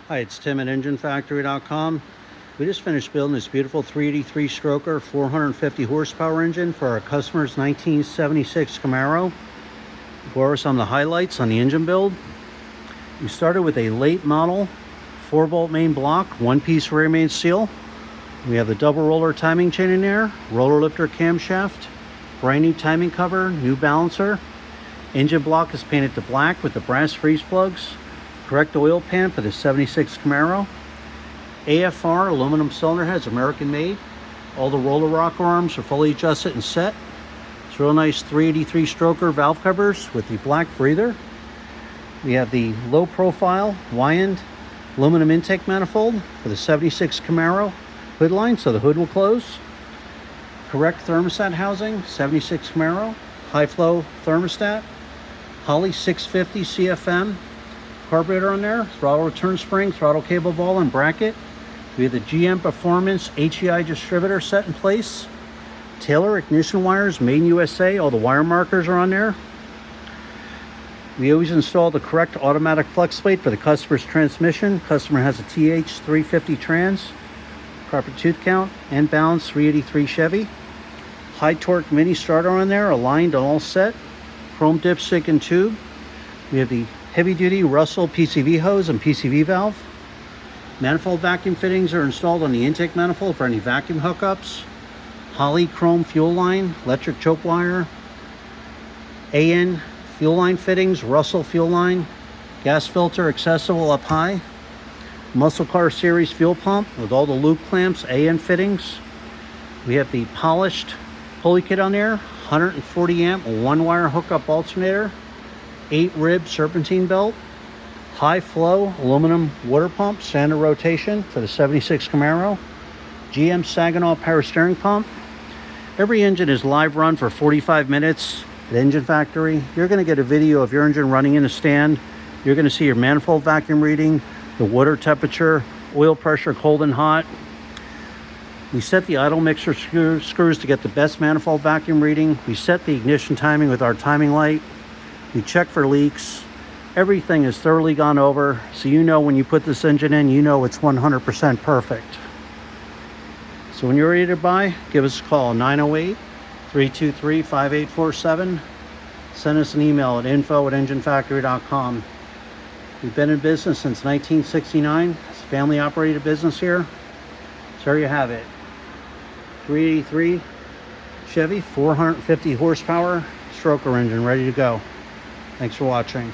Hi, it's Tim at enginefactory.com. We just finished building this beautiful 383 stroker 450 horsepower engine for our customer's 1976 Camaro. Go over some of the highlights on the engine build. We started with a late model 4-bolt main block, 1-piece rear main seal. We have the double roller timing chain in there, roller lifter camshaft, brand new timing cover, new balancer. Engine block is painted to black with the brass freeze plugs. Correct oil pan for the 76 Camaro. AFR aluminum cylinder heads, American made. All the roller rocker arms are fully adjusted and set. It's real nice 383 stroker valve covers with the black breather. We have the low profile Y-end aluminum intake manifold for the 76 Camaro hood line, so the hood will close. Correct thermostat housing, 76 Camaro. High flow thermostat. Holley 650 CFM. Carburetor on there, throttle return spring, throttle cable ball and bracket. We have the GM Performance HEI distributor set in place. Taylor ignition wires, made in USA. All the wire markers are on there. We always install the correct automatic flex plate for the customer's transmission. Customer has a TH350 trans, proper tooth count, and balance 383 Chevy. High torque mini starter on there, aligned and all set. Chrome dipstick and tube. We have the heavy-duty Russell PCV hose and PCV valve. Manifold vacuum fittings are installed on the intake manifold for any vacuum hookups. Holley chrome fuel line, electric choke wire. AN fuel line fittings, Russell fuel line. Gas filter accessible up high. Muscle Car Series fuel pump with all the loop clamps, AN fittings. We have the polished pulley kit on there. 140 amp, 1-wire hookup alternator. 8-rib serpentine belt, high flow aluminum water pump, standard rotation for the 76 Camaro, GM Saginaw power steering pump. Every engine is live run for 45 minutes at Engine Factory. You're going to get a video of your engine running in a stand. You're going to see your manifold vacuum reading, the water temperature, oil pressure, cold and hot. We set the idle mixer screws to get the best manifold vacuum reading. We set the ignition timing with our timing light. We check for leaks. Everything is thoroughly gone over, so you know when you put this engine in, you know it's 100% perfect. So when you're ready to buy, give us a call, 908-323-5847. Send us an email at info@enginefactory.com. We've been in business since 1969. It's a family operated business here. So there you have it. 383 Chevy, 450 horsepower stroker engine ready to go. Thanks for watching.